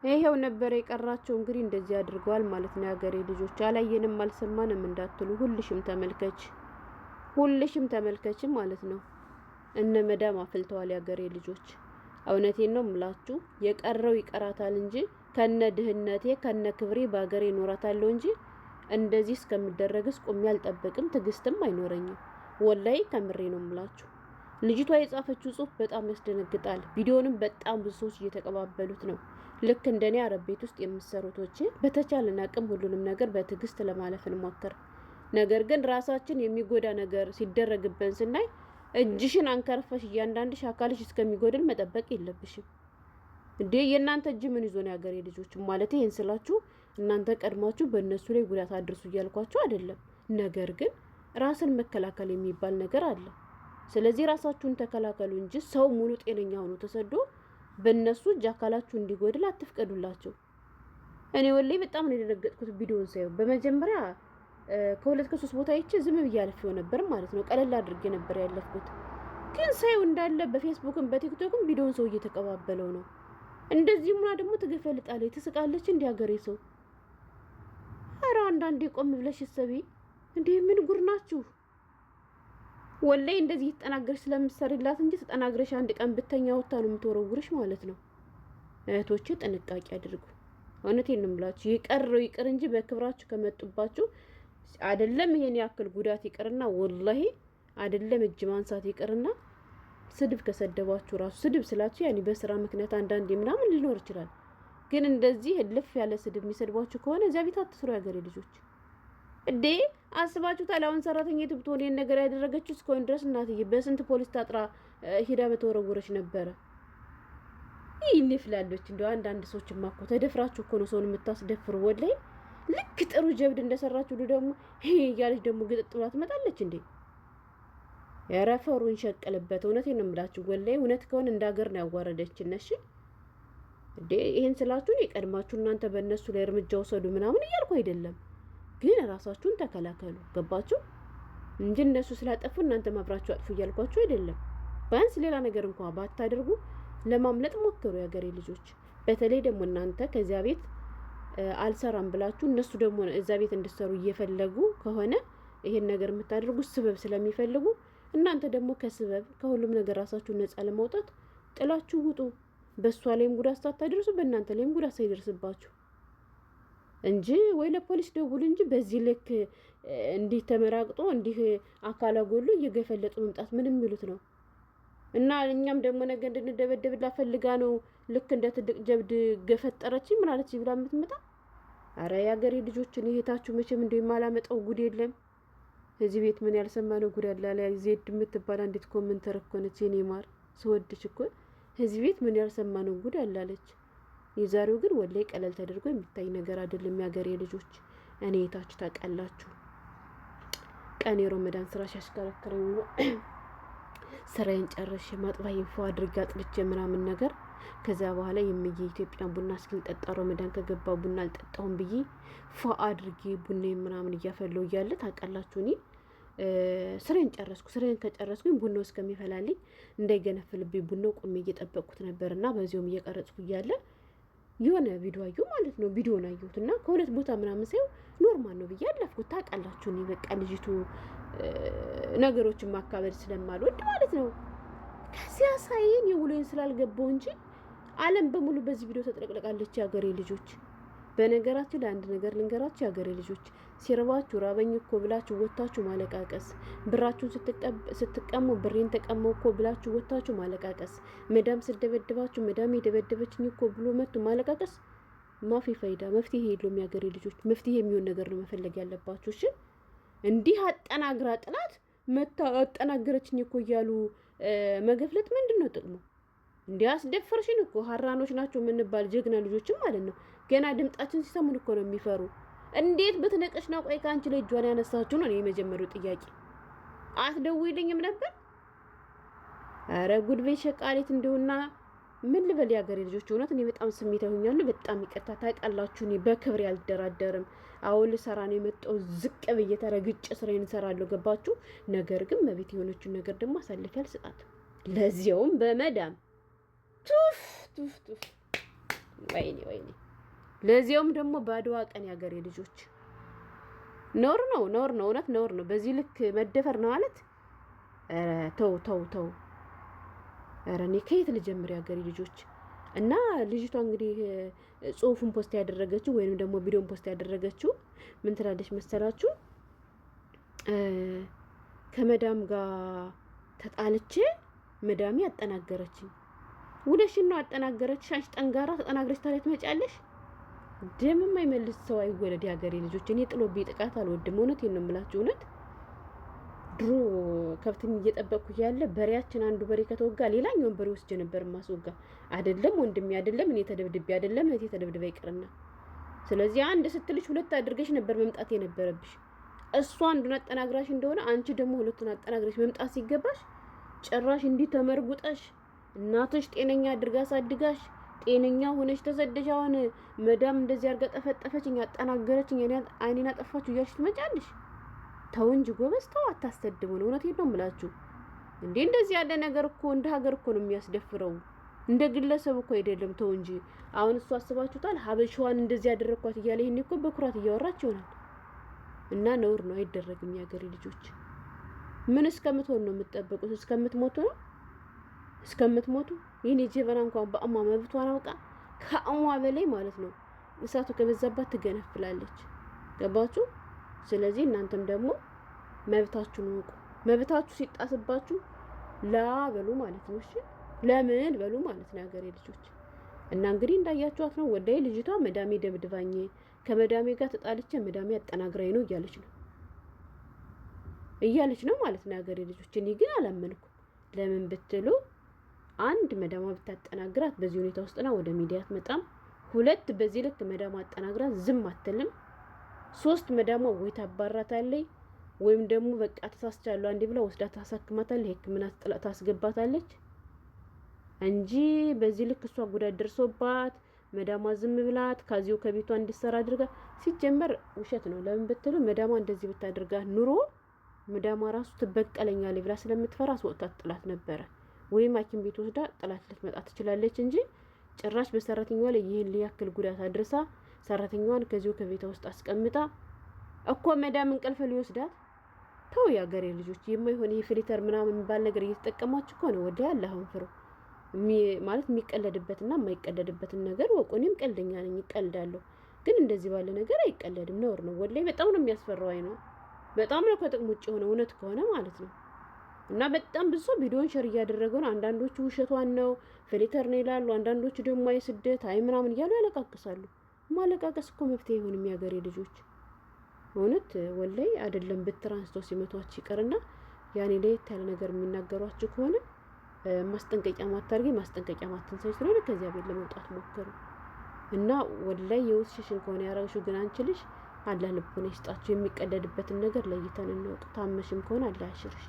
ይሄው ነበር የቀራቸው። እንግዲህ እንደዚህ አድርገዋል ማለት ነው ያገሬ ልጆች። አላየንም አልሰማንም እንዳትሉ ሁልሽም ተመልከች ማለት ነው። እነ መዳም አፍልተዋል ያገሬ ልጆች። እውነቴን ነው ምላችሁ የቀረው ይቀራታል እንጂ ከነ ድህነቴ ከነ ክብሬ ባገሬ እኖራታለሁ እንጂ እንደዚህ እስከምደረግስ ቆሜ አልጠብቅም፣ ትግስትም አይኖረኝም። ወላይ ከምሬ ነው ምላችሁ። ልጅቷ የጻፈችው ጽሁፍ በጣም ያስደነግጣል። ቪዲዮንም በጣም ብዙ ሰዎች እየተቀባበሉት ነው። ልክ እንደኔ አረብ ቤት ውስጥ የምትሰሩቶች በተቻለን አቅም ሁሉንም ነገር በትዕግስት ለማለፍ እንሞክር። ነገር ግን ራሳችን የሚጎዳ ነገር ሲደረግብን ስናይ እጅሽን አንከርፈሽ እያንዳንድሽ አካልሽ እስከሚጎድል መጠበቅ የለብሽም እንዴ። የእናንተ እጅ ምን ይዞ ነው ያገሬ ልጆች? ማለት ይሄን ስላችሁ እናንተ ቀድማችሁ በእነሱ ላይ ጉዳት አድርሱ እያልኳችሁ አይደለም። ነገር ግን ራስን መከላከል የሚባል ነገር አለ። ስለዚህ ራሳችሁን ተከላከሉ እንጂ ሰው ሙሉ ጤነኛ ሆኖ ተሰዶ በእነሱ እጅ አካላችሁ እንዲጎድል አትፍቀዱላቸው። እኔ ወላሂ በጣም ነው የደነገጥኩት ቪዲዮውን ሳየው። በመጀመሪያ ከሁለት ከሶስት ቦታ አይቼ ዝም ብዬ አልፌው ነበር ማለት ነው። ቀለል አድርጌ ነበር ያለፍኩት። ግን ሳየው እንዳለ በፌስቡክም በቲክቶክም ቪዲዮውን ሰው እየተቀባበለው ነው። እንደዚህ ሙና ደግሞ ትገፈልጣለች፣ ትስቃለች። እንዲ ሀገሬ ሰው ኧረ አንዳንዴ ቆም ብለሽ ሰቢ እንዴ! ምን ጉር ናችሁ? ወላይ እንደዚህ ተጠናግረሽ ስለምትሰሪላት እንጂ ተጠናግረሽ አንድ ቀን ብተኛ ወጣ ነው የምትወረውርሽ ማለት ነው። እህቶቼ ጥንቃቄ አድርጉ። እውነቴን ነው የምላችሁ። ይቀረው ይቅር እንጂ በክብራችሁ ከመጡባችሁ አይደለም ይሄን ያክል ጉዳት ይቅርና ወላሂ አይደለም እጅ ማንሳት ይቅርና ስድብ ከሰደባችሁ ራሱ ስድብ ስላችሁ ያኔ በስራ ምክንያት አንዳንዴ ምናምን ሊኖር ይችላል። ግን እንደዚህ ልፍ ያለ ስድብ የሚሰድባችሁ ከሆነ እዚያ ቤት አትስሩ ያገሬ ልጆች። እንዴ አስባችሁታል? አሁን ሰራተኛይቱ ብትሆን ይሄን ነገር ያደረገችው እስከሆነ ድረስ እናትዬ በስንት ፖሊስ ታጥራ ሂዳ በተወረወረች ነበረ። ይህን ይፍላሎች እንደው አንዳንድ ሰዎች ማኮ ተደፍራችሁ እኮ ነው ሰውን የምታስደፍሩ። ወላይ ልክ ጥሩ ጀብድ እንደሰራችሁ ደግሞ እያለች ደግሞ ግጥጥ ብላ ትመጣለች እንዴ! የረፈሩን ሸቀልበት። እውነቴን ነው የምላችሁ። ወላይ እውነት ከሆነ እንዳገር ነው ያዋረደችን። እሺ እንዴ ይሄን ስላችሁ የቀድማችሁ እናንተ በእነሱ ላይ እርምጃ ወሰዱ ምናምን እያልኩ አይደለም፣ ግን ራሳችሁን ተከላከሉ። ገባችሁ እንጂ እነሱ ስላጠፉ እናንተ ማብራችሁ አጥፉ እያልኳችሁ አይደለም። ቢያንስ ሌላ ነገር እንኳን ባታደርጉ ለማምለጥ ሞክሩ ያገሬ ልጆች። በተለይ ደግሞ እናንተ ከዚያ ቤት አልሰራም ብላችሁ እነሱ ደግሞ እዛ ቤት እንድትሰሩ እየፈለጉ ከሆነ ይሄን ነገር የምታደርጉት ስበብ ስለሚፈልጉ እናንተ ደግሞ ከስበብ ከሁሉም ነገር ራሳችሁን ነፃ ለማውጣት ጥላችሁ ውጡ። በእሷ ላይም ጉዳት ሳታደርሱ በእናንተ ላይም ጉዳት ሳይደርስባችሁ እንጂ ወይ ለፖሊስ ደውሉ እንጂ በዚህ ልክ እንዲህ ተመራቅጦ እንዲህ አካላ ጎሉ እየገፈለጡ መምጣት ምንም የሚሉት ነው። እና እኛም ደግሞ ነገ እንድንደበደብላ ፈልጋ ነው ልክ እንደ ትልቅ ጀብድ ገፈጠረችኝ ምን አለች ብላ የምትመጣ። አረ ያገሬ ልጆችን ይሄታችሁ መቼም እንደው የማላመጣው ጉድ የለም። እዚህ ቤት ምን ያልሰማነው ጉድ አለ? ላይ ዜድ የምትባል አንዲት ኮሜንተር እኮ ነች የኔ ማር ስወድሽ እኮ እዚህ ቤት ምን ያልሰማነው ጉድ አላለች። የዛሬው ግን ወላይ ቀለል ተደርጎ የሚታይ ነገር አይደለም ያገሬ ልጆች። እኔ የታችሁ ታውቃላችሁ። ቀን የሮመዳን ስራ ሲያሽከረክረኝ ነው ስራዬን ጨርሼ ማጥባዬን ፏ አድርጌ አጥልቼ ምናምን ነገር ከዛ በኋላ የምዬ ኢትዮጵያን ቡና እስኪል ጠጣ ሮመዳን ከገባ ቡና አልጠጣሁም ብዬ ፏ አድርጌ ቡና ምናምን እያፈለው እያለ ታውቃላችሁ እኔ ስራዬን ጨረስኩ። ስራዬን ከጨረስኩኝ ቡናው እስከሚፈላልኝ እንዳይገነፍልብኝ ቡናው ቆሜ እየጠበቅኩት ነበርና በዚያውም እየቀረጽኩ እያለ የሆነ ቪዲዮ አየሁ ማለት ነው። ቪዲዮን አየሁትና ከሁለት ቦታ ምናምን ሳይው ኖርማል ነው ብዬ አለፍኩት። ታውቃላችሁ እኔ በቃ ልጅቱ ነገሮችን ማካበድ ስለማልወድ ማለት ነው። ከዚያ ሳይን የውሎኝ ስላልገባው እንጂ ዓለም በሙሉ በዚህ ቪዲዮ ተጥለቅለቃለች ያገሬ ልጆች። በነገራችን ለአንድ ነገር ልንገራችሁ ያገሬ ልጆች፣ ሲርባችሁ ራበኝ እኮ ብላችሁ ወጣችሁ ማለቃቀስ፣ ብራችሁን ስትቀሙ ብሬን ተቀመው እኮ ብላችሁ ወጣችሁ ማለቃቀስ፣ መዳም ስደበድባችሁ መዳም የደበደበችኝ እኮ ብሎ መጥቶ ማለቃቀስ ማፊ ፋይዳ መፍትሄ የለውም ያገሬ ልጆች። መፍትሄ የሚሆን ነገር ነው መፈለግ ያለባችሁ። እሺ እንዲህ አጠናግራ ጥላት መታ አጠናገረችኝ እኮ እያሉ መገፍለጥ ምንድነው ጥቅሙ? እንዲያስደፈርሽን እኮ ሀራኖች ናቸው የምንባል ጀግና ልጆችም ማለት ነው። ገና ድምጣችን ሲሰሙን እኮ ነው የሚፈሩ። እንዴት በተነቀሽ ነው? ቆይ ካንቺ ላይ እጇን ያነሳችሁ ነው የመጀመሪያው ጥያቄ። አትደውይልኝም ነበር? አረ ጉድ በይ ሸቃሌት እንደውና ምን ልበል ያገሬ ልጆች። እውነት እኔ በጣም ስሜታዊ ሆኛለሁ። በጣም ይቅርታ። ታውቃላችሁ እኔ በክብር ያልደራደርም። አሁን ልሰራ ነው የመጣው። ዝቅ ብዬ ተረግጬ ስራዬን እሰራለሁ። ገባችሁ? ነገር ግን መቤት የሆነችውን ነገር ደግሞ አሳልፌ አልሰጣትም። ለዚያውም በመዳም ቱፍ ቱፍ ቱፍ ወይኔ ወይኔ። ለዚያውም ደግሞ ባድዋ ቀን ያገሬ ልጆች ነውር ነው፣ ነውር ነው፣ እውነት ነውር ነው። በዚህ ልክ መደፈር ነው ማለት ተው ተው ተው። ኧረ እኔ ከየት ልጀምር ያገሬ ልጆች? እና ልጅቷ እንግዲህ ጽሁፉን ፖስት ያደረገችው ወይንም ደግሞ ቪዲዮን ፖስት ያደረገችው ምን ትላለች መሰላችሁ? ከመዳም ጋር ተጣልቼ መዳሜ አጠናገረችኝ። ውለሽን ነው አጠናገረችሽ? አንቺ ጠንጋራ ተጠናግረሽ ታዲያ ትመጫለሽ? ደም የማይመልስ ሰው አይወለድ ያገሬ ልጆች። እኔ ጥሎብኝ ጥቃት አልወድም። እውነቴን ነው የምላችሁ። እውነት ድሮ ከብትን እየጠበቅኩ ያለ በሬያችን አንዱ በሬ ከተወጋ ሌላኛውን በሬ ወስጄ ነበር ማስወጋ። አይደለም ወንድሜ፣ አይደለም እኔ ተደብድቤ፣ አይደለም እህቴ ተደብድባ ይቅርና። ስለዚህ አንድ ስትልሽ ሁለት አድርገሽ ነበር መምጣት የነበረብሽ። እሷ አንዱን አጠናግራሽ እንደሆነ አንቺ ደግሞ ሁለቱን አጠናግረሽ መምጣት ሲገባሽ ጭራሽ እንዲህ ተመርጉጠሽ እናትሽ ጤነኛ አድርጋ ሳድጋሽ ጤነኛ ሆነሽ ተሰደሽ አሁን መዳም እንደዚህ አድርጋ ጠፈጠፈችኝ፣ አጠናገረችኝ፣ አይኔን አጠፋችሁ እያልሽ ትመጫለሽ። ተው እንጂ ጎበዝ ተው፣ አታስተድሙን። እውነቴን ነው የምላችሁ። እንዴ እንደዚህ ያለ ነገር እኮ እንደ ሀገር እኮ ነው የሚያስደፍረው፣ እንደ ግለሰብ እኮ አይደለም። ተው እንጂ አሁን እሱ አስባችሁታል? ሀበሻዋን እንደዚህ ያደረኳት እያለ ይሄን እኮ በኩራት እያወራች ይሆናል። እና ነውር ነው፣ አይደረግም። የሀገሬ ልጆች ምን እስከምትሆን ነው የምትጠብቁት? እስከምትሞቱ ነው? እስከምትሞቱ ይህን የጀበና እንኳን በአሟ መብቷን አውቃ ከአሟ በላይ ማለት ነው እሳቱ ከበዛባት ትገነፍላለች። ገባችሁ? ስለዚህ እናንተም ደግሞ መብታችሁን እወቁ። መብታችሁ ሲጣስባችሁ ላበሉ ማለት ነው። እሺ ለምን በሉ ማለት ነው የሀገሬ ልጆች። እና እንግዲህ እንዳያችኋት ነው ወዳይ ልጅቷ መዳሜ ደብድባኝ ከመዳሜ ጋር ተጣልቼ መዳሜ አጠናግራኝ ነው እያለች ነው ማለት ነው የሀገሬ ልጆች። እኔ ግን አላመንኩም። ለምን ብትሉ አንድ መዳማ ብታጠናግራት በዚህ ሁኔታ ውስጥና ወደ ሚዲያ አትመጣም። ሁለት በዚህ ልክ መዳማ አጠናግራት ዝም አትልም። ሶስት መዳማ ወይ ታባራታለች ወይም ደግሞ በቃ ተሳስቻለሁ አንዴ ብላ ወስዳ ታሳክማታለች፣ ሕክምና ታስገባታለች እንጂ በዚህ ልክ እሷ ጉዳት ደርሶባት መዳማ ዝም ብላት ከዚሁ ከቤቷ እንድትሰራ አድርጋ ሲጀመር ውሸት ነው። ለምን ብትሉ መዳማ እንደዚህ ብታደርጋት ኑሮ መዳማ ራሱ ትበቀለኛለች ብላ ስለምትፈራ አስወጣት ጥላት ነበረ። ወይም ሐኪም ቤት ወስዳ ጥላት ልትመጣ ትችላለች እንጂ ጭራሽ በሰራተኛዋ ላይ ይህን ሊያክል ጉዳት አድርሳ ሰራተኛዋን ከዚሁ ከቤቷ ውስጥ አስቀምጣ እኮ መዳም እንቅልፍ ሊወስዳት። ተው የሀገሬ ልጆች፣ የማይሆን ይሄ ፍሊተር ምናምን የሚባል ነገር እየተጠቀማችሁ እኮ ነው። ወዲያ አላህን ፍሩ። ማለት የሚቀለድበትና የማይቀለድበትን ነገር ወቁ። እኔም ቀልደኛ ነኝ፣ እቀልዳለሁ። ግን እንደዚህ ባለ ነገር አይቀለድም፣ ነውር ነው። ወላሂ በጣም ነው የሚያስፈራው። አይ ነው በጣም ነው ከጥቅም ውጭ የሆነ እውነት ከሆነ ማለት ነው። እና በጣም ብዙ ቪዲዮን ሼር እያደረገው ነው። አንዳንዶቹ ውሸቷን ነው ፍሊተር ነው ይላሉ፣ አንዳንዶቹ ደግሞ ስደት አይ ምናምን እያሉ ያለቃቅሳሉ። ማለቃቀስ እኮ መፍትሄ አይሆንም የሀገሬ ልጆች። እውነት ወላሂ አይደለም ብትር አንስተው ሲመቷችሁ ይቀርና ያኔ ለየት ያለ ነገር የሚናገሯችሁ ከሆነ ማስጠንቀቂያ ማታርጊ ማስጠንቀቂያ ማትንሳይ ስለሆነ ከዚያ ቤት ለመውጣት ሞክሩ። እና ወላሂ የውስሽሽን ከሆነ ያረግሽው ግን አንችልሽ አላህ ልቦና ይስጣችሁ። የሚቀደድበትን ነገር ለይተን እንወቅ። ታመሽም ከሆነ አላህ ያሽርሽ።